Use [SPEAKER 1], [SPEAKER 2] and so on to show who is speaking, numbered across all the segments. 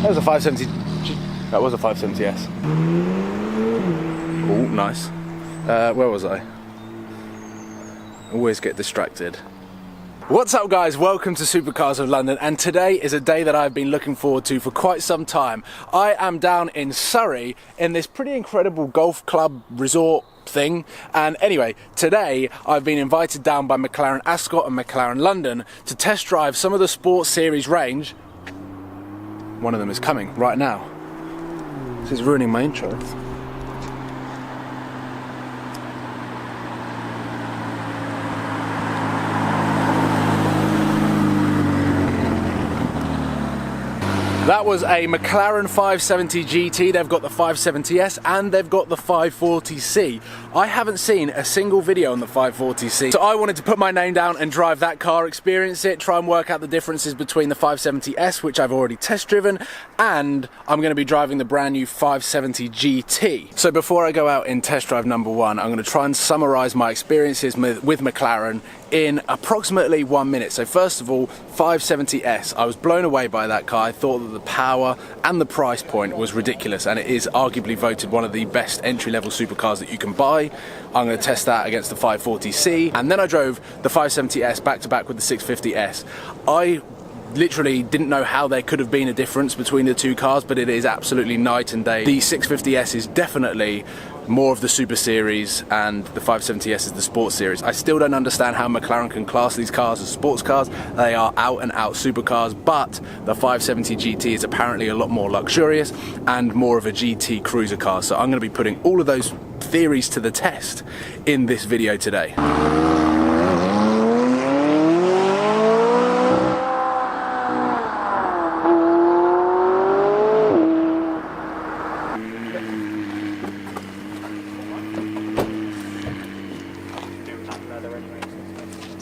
[SPEAKER 1] That was a 570. That was a 570S. Oh, nice. Where was I? Always get distracted. What's up guys, welcome to Supercars of London, and today is a day that I've been looking forward to for quite some time. I am down in Surrey in this pretty incredible golf club resort thing, and anyway, today I've been invited down by Mclaren Ascot and Mclaren London to test drive some of the Sports Series range. One of them is coming right now. This is ruining my intro. That was a McLaren 570 GT. They've got the 570S and they've got the 540C. I haven't seen a single video on the 540C, so I wanted to put my name down and drive that car, experience it, try and work out the differences between the 570S, which I've already test driven, and I'm going to be driving the brand new 570 GT. So before I go out in test drive number one, I'm going to try and summarize my experiences with McLaren in approximately 1 minute. So first of all, 570S. I was blown away by that car. I thought that the power and the price point was ridiculous, and it is arguably voted one of the best entry-level supercars that you can buy. I'm going to test that against the 540C, and then I drove the 570S back to back with the 650S. I literally didn't know how there could have been a difference between the two cars, but it is absolutely night and day. The 650S is definitely more of the Super Series and the 570S is the Sports Series. I still don't understand how McLaren can class these cars as sports cars. They are out and out supercars, but the 570 GT is apparently a lot more luxurious and more of a GT cruiser car. So I'm going to be putting all of those theories to the test in this video today.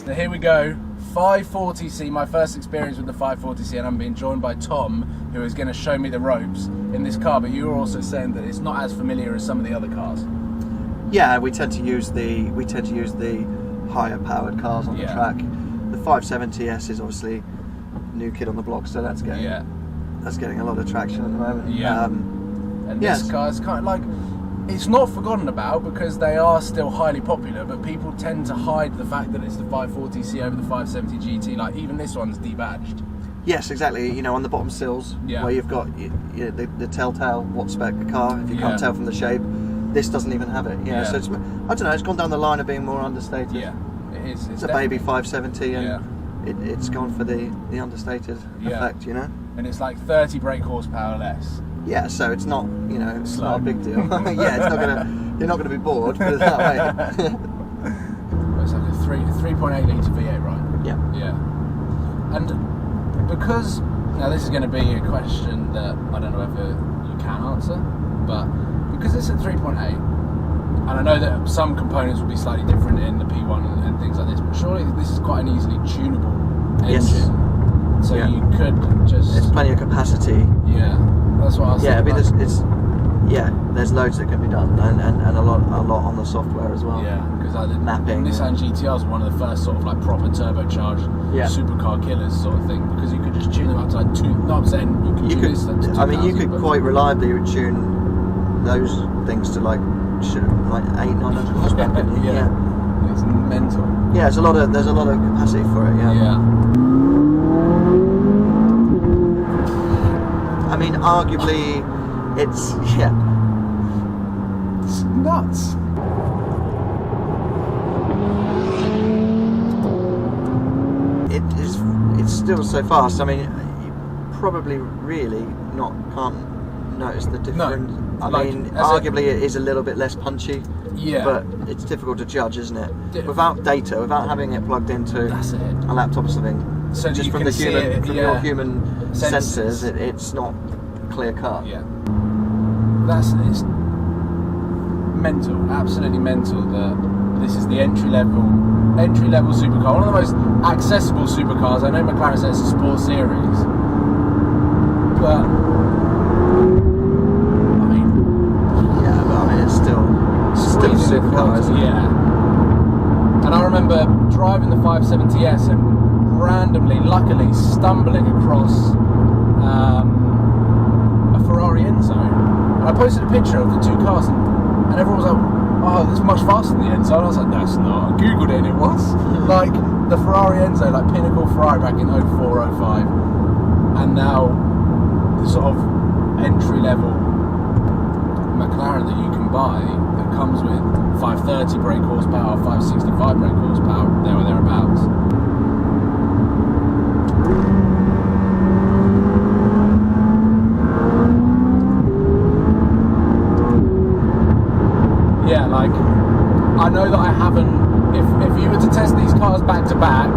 [SPEAKER 1] So here we go, 540C, my first experience with the 540C, and I'm being joined by Tom, who is going to show me the ropes in this car, but you were also saying that it's not as familiar as some of the other cars. Yeah, we tend to use the higher powered cars on the track. The 570S is obviously a new kid on the block, so that's getting a lot of traction at the moment. Yeah. And this car is kind of like, it's not forgotten about because they are still highly popular, but people tend to hide the fact that it's the 540C over the 570 GT. Like, even this one's debadged. Yes, exactly. You know, on the bottom sills, where you've got the telltale what spec car, if you can't tell from the shape, this doesn't even have it. So it's, I don't know, it's gone down the line of being more understated. Yeah, it is. It's a baby 570, and it's gone for the understated effect, you know. And it's like 30 brake horsepower less. Yeah, so it's not, you know, it's not a big deal. Yeah, it's not gonna, you're not gonna be bored, put it that way. It's like a 3.8 litre V8, right? Yeah. Yeah. And because, now this is going to be a question that I don't know whether you can answer, but because it's at 3.8, and I know that some components will be slightly different in the P1 and things like this, but surely this is quite an easily tunable engine. So you could just... There's plenty of capacity. Yeah. That's what I was thinking. There's loads that can be done, and a lot on the software as well. Yeah, because mapping. Nissan GTRs were one of the first sort of like proper turbocharged supercar killers sort of thing, because you could just tune them up to like two. No, I'm saying you could tune this. I mean, you could quite reliably tune those things to like 800-900 horsepower. Yeah, it's mental. Yeah, there's a lot of capacity for it. Yeah. I mean, arguably, it's nuts. It's still so fast. I mean, you probably really can't notice the difference. No, I mean, arguably it is a little bit less punchy. Yeah. But it's difficult to judge, isn't it? Without data, without having it plugged into a laptop or something. So just from your human senses, it's not clear cut. Yeah. It's mental, absolutely mental that this is the entry level supercar, one of the most accessible supercars. I know McLaren says it's a Sports Series, but I mean it's still a supercar, isn't it? Yeah. And I remember driving the 570S and randomly, luckily, stumbling across Ferrari Enzo, and I posted a picture of the two cars, and everyone was like, "Oh, it's much faster than the Enzo." And I was like, "No, it's not." I googled it, and it was like the Ferrari Enzo, like pinnacle Ferrari back in 04, 05, and now the sort of entry level Mclaren that you can buy that comes with 530 brake horsepower, 565 brake horsepower, there or thereabouts. Yeah, like, I know that I haven't, if you were to test these cars back to back,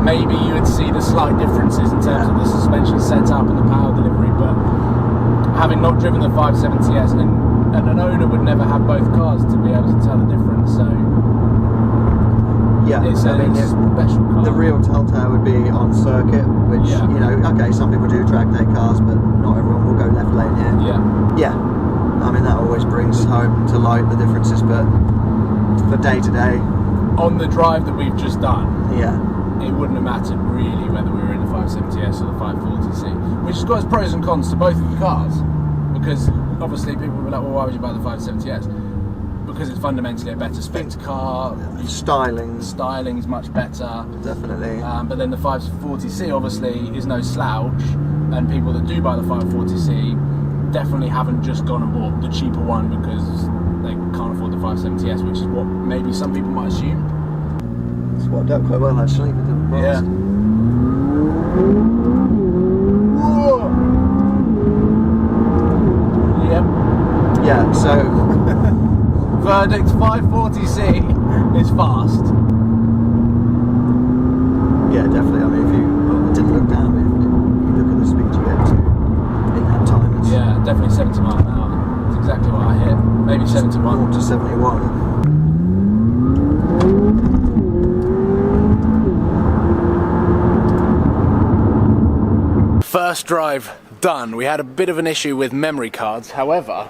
[SPEAKER 1] maybe you would see the slight differences in terms of the suspension setup and the power delivery, but having not driven the 570S, and an owner would never have both cars to be able to tell the difference, so
[SPEAKER 2] yeah,
[SPEAKER 1] it's a special car.
[SPEAKER 2] The real telltale would be on circuit, which, you know, okay, some people do track day cars, but not everyone will go left lane here. Yeah, I mean, that always brings home to light the differences, but for day to day,
[SPEAKER 1] on the drive that we've just done,
[SPEAKER 2] it
[SPEAKER 1] wouldn't have mattered really whether we were in the 570S or the 540C, which has got its pros and cons to both of the cars, because obviously people will be like, well, why would you buy the 570S? Because it's fundamentally a better spec car.
[SPEAKER 2] Styling
[SPEAKER 1] is much better.
[SPEAKER 2] Definitely.
[SPEAKER 1] But then the 540C obviously is no slouch, and people that do buy the 540C definitely haven't just gone and bought the cheaper one because they can't afford the 570S, which is what maybe some people might assume.
[SPEAKER 2] It's worked out quite well actually with the
[SPEAKER 1] Yeah. Yep.
[SPEAKER 2] Yeah, so
[SPEAKER 1] verdict 540C is fast.
[SPEAKER 2] Yeah, definitely. I mean, if you didn't look down, but if you look at the speed you get to in that time, it's
[SPEAKER 1] yeah, definitely 70 miles an hour. That's exactly what I hit. Maybe 71
[SPEAKER 2] to 71.
[SPEAKER 1] First drive done. We had a bit of an issue with memory cards, however,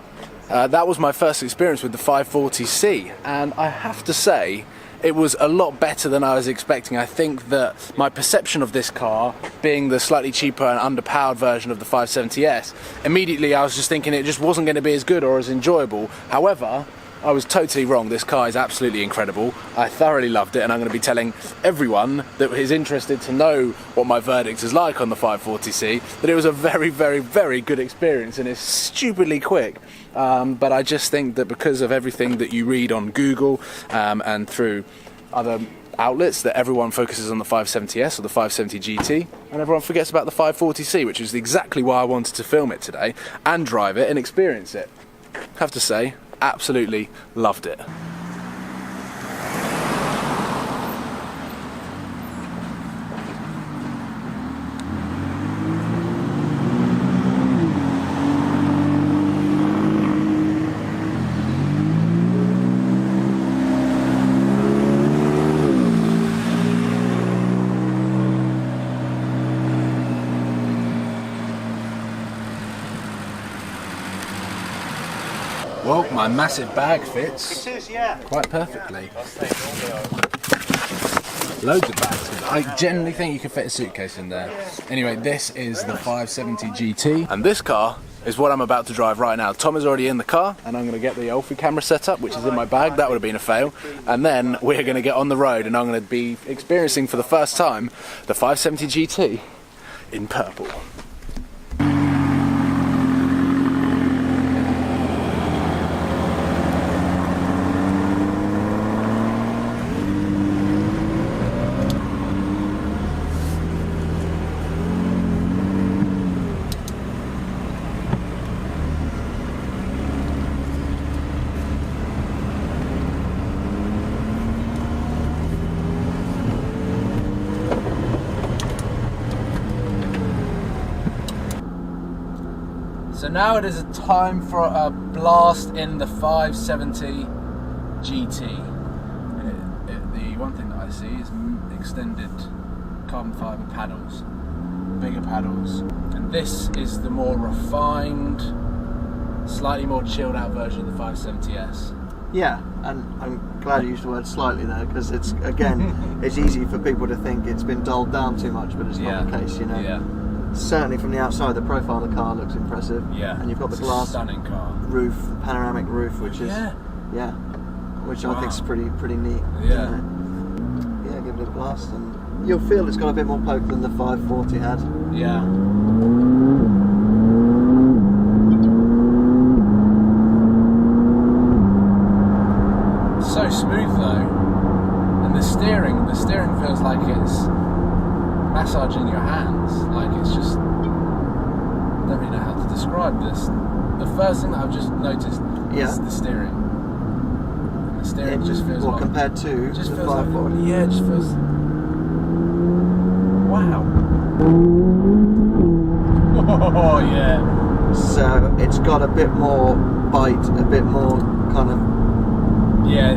[SPEAKER 1] that was my first experience with the 540C, and I have to say it was a lot better than I was expecting. I think that my perception of this car being the slightly cheaper and underpowered version of the 570S, immediately I was just thinking it just wasn't going to be as good or as enjoyable. However, I was totally wrong. This car is absolutely incredible. I thoroughly loved it, and I'm going to be telling everyone that is interested to know what my verdict is like on the 540C that it was a very, very, very good experience, and it's stupidly quick. But I just think that because of everything that you read on Google and through other outlets, that everyone focuses on the 570S or the 570 GT, and everyone forgets about the 540C, which is exactly why I wanted to film it today and drive it and experience it. I have to say, absolutely loved it. Well, my massive bag fits quite perfectly. Loads of bags. I genuinely think you could fit a suitcase in there. Anyway, this is the 570 GT, and this car is what I'm about to drive right now. Tom is already in the car, and I'm going to get the Ulfi camera set up, which is in my bag. That would have been a fail. And then we're going to get on the road, and I'm going to be experiencing for the first time the 570 GT in purple. So now it is a time for a blast in the 570 GT. The one thing that I see is extended carbon fibre paddles, bigger paddles, and this is the more refined, slightly more chilled out version of the 570S.
[SPEAKER 2] Yeah, and I'm glad you used the word slightly there, because it's, again, it's easy for people to think it's been dulled down too much, but it's not the case, you know.
[SPEAKER 1] Yeah.
[SPEAKER 2] certainly from the outside, the profile of the car looks impressive.
[SPEAKER 1] Yeah.
[SPEAKER 2] And you've got the
[SPEAKER 1] It's a
[SPEAKER 2] glass
[SPEAKER 1] stunning car.
[SPEAKER 2] roof, panoramic roof, which is
[SPEAKER 1] Yeah.
[SPEAKER 2] which
[SPEAKER 1] Wow.
[SPEAKER 2] I think is pretty neat.
[SPEAKER 1] Yeah.
[SPEAKER 2] Yeah, give it a blast, and you'll feel it's got a bit more poke than the 540 had.
[SPEAKER 1] Yeah. So smooth though, and the steering feels like it's massaging your hands. Like it's just, I don't really know how to describe this. The first thing that I've just noticed is the steering. And the steering just feels like,
[SPEAKER 2] compared to
[SPEAKER 1] it just
[SPEAKER 2] the
[SPEAKER 1] feels
[SPEAKER 2] 540.
[SPEAKER 1] like, yeah, it just feels, wow. Oh yeah.
[SPEAKER 2] So it's got a bit more bite, a bit more kind of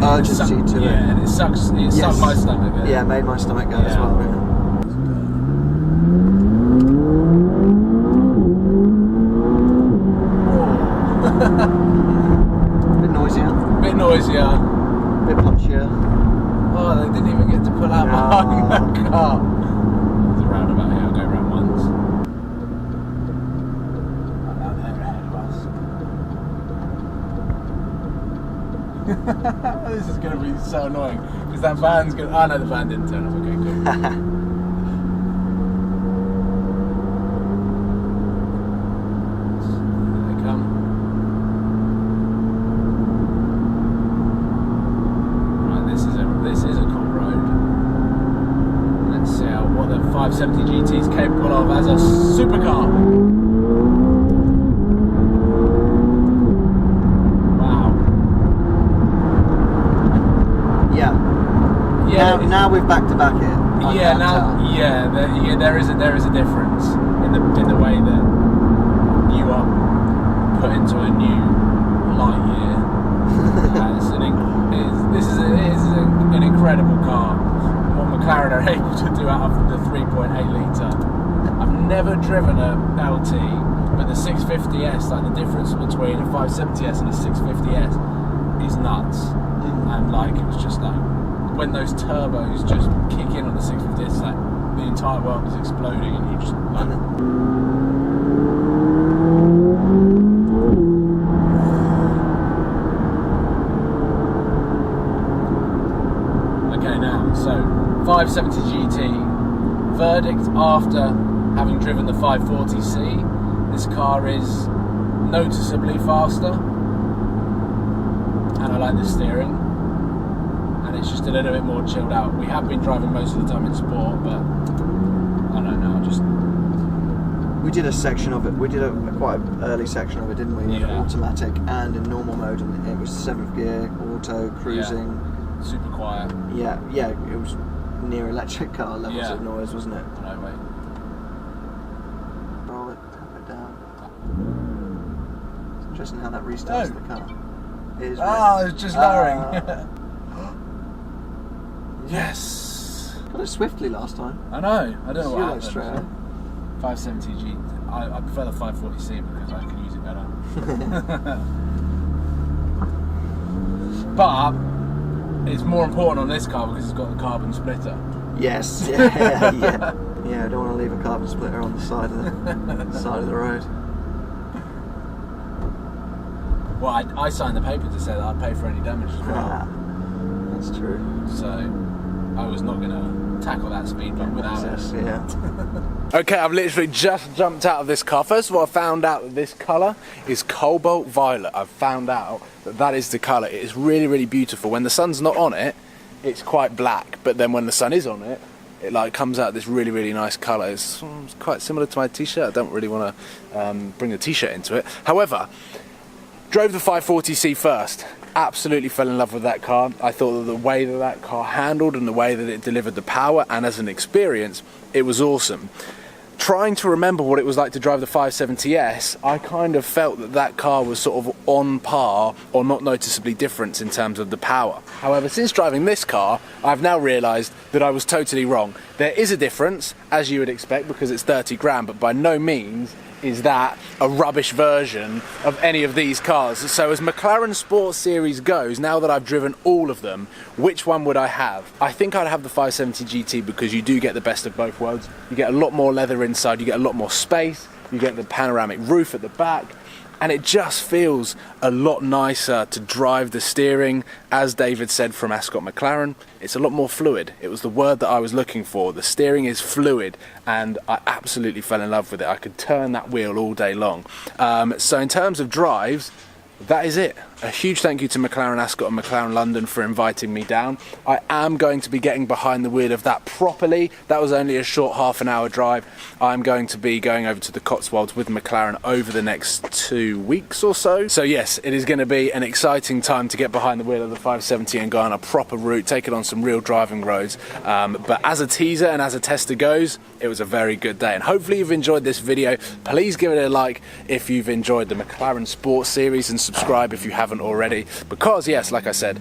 [SPEAKER 2] urgency to it.
[SPEAKER 1] Yeah, and it sucks my stomach.
[SPEAKER 2] Yeah, made my stomach go as well. Yeah. Bit noisier, bit punchier.
[SPEAKER 1] Oh, they didn't even get to pull out behind that car. There's a roundabout here, I'll go round once. And now they're ahead of us. This is going to be so annoying, because that van's going to... Oh no, the van didn't turn off, okay, cool. This is a cool road. Let's see what the 570 GT is capable of as a supercar. Wow. Yeah.
[SPEAKER 2] Now we've back to back it.
[SPEAKER 1] There is a difference in the way that you are put into a new light year. This is an incredible car. What McLaren are able to do out of the 3.8 litre. I've never driven a LT, but the 650S, like the difference between a 570S and a 650S is nuts. And like it was just like when those turbos just kick in on the 650S, it's like the entire world is exploding, and you just like. Okay, now, so 570 GT, verdict after having driven the 540C, this car is noticeably faster, and I like the steering, and it's just a little bit more chilled out. We have been driving most of the time in sport, but I don't know, just...
[SPEAKER 2] We did a section of it, we did a quite early section of it, didn't we? In automatic and in normal mode, and it was 7th gear, auto, cruising.
[SPEAKER 1] Yeah. Super quiet.
[SPEAKER 2] Yeah, it was near electric car levels of noise, wasn't it?
[SPEAKER 1] I know, mate.
[SPEAKER 2] Roll it, tap it down. It's interesting how that restarts the car. It is
[SPEAKER 1] it's just lowering. Yes!
[SPEAKER 2] Got it swiftly last time.
[SPEAKER 1] I know, I don't know what happened.
[SPEAKER 2] Straight away.
[SPEAKER 1] 570G, I prefer the 540C because I can use it better. But it's more important on this car because it's got the carbon splitter.
[SPEAKER 2] Yes, yeah. I don't want to leave a carbon splitter on the side of the road.
[SPEAKER 1] Well, I signed the paper to say that I'd pay for any damage as well.
[SPEAKER 2] That's true.
[SPEAKER 1] So I was not going to tackle that speed bump without it.
[SPEAKER 2] Yeah.
[SPEAKER 1] Okay, I've literally just jumped out of this car. First of all, I found out that this colour is cobalt violet. I've found out that is the colour. It is really, really beautiful. When the sun's not on it, it's quite black, but then when the sun is on it, it like comes out this really, really nice colour. It's quite similar to my t-shirt. I don't really want to bring the t-shirt into it. However, drove the 540C first. Absolutely fell in love with that car. I thought that the way that that car handled and the way that it delivered the power, and as an experience, it was awesome. Trying to remember what it was like to drive the 570S, I kind of felt that that car was sort of on par or not noticeably different in terms of the power. However, since driving this car, I've now realised that I was totally wrong. There is a difference, as you would expect, because it's 30 grand, but by no means is that a rubbish version of any of these cars? So as McLaren Sports Series goes, now that I've driven all of them, which one would I have? I think I'd have the 570 GT because you do get the best of both worlds. You get a lot more leather inside, you get a lot more space, you get the panoramic roof at the back, and it just feels a lot nicer to drive the steering. As David said from Ascot McLaren, it's a lot more fluid. It was the word that I was looking for. The steering is fluid, and I absolutely fell in love with it. I could turn that wheel all day long. So in terms of drives, that is it. A huge thank you to McLaren Ascot and McLaren London for inviting me down. I am going to be getting behind the wheel of that properly. That was only a short half-an-hour drive. I'm going to be going over to the Cotswolds with McLaren over the next 2 weeks or so. So yes, it is going to be an exciting time to get behind the wheel of the 570 and go on a proper route, take it on some real driving roads. But as a teaser and as a tester goes, it was a very good day. And hopefully you've enjoyed this video. Please give it a like if you've enjoyed the McLaren Sports Series, and subscribe if you haven't already, because yes, like I said,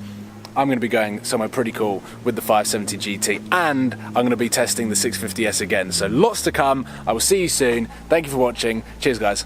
[SPEAKER 1] I'm going to be going somewhere pretty cool with the 570 GT, and I'm going to be testing the 650S again. So lots to come. I will see you soon. Thank you for watching. Cheers, guys.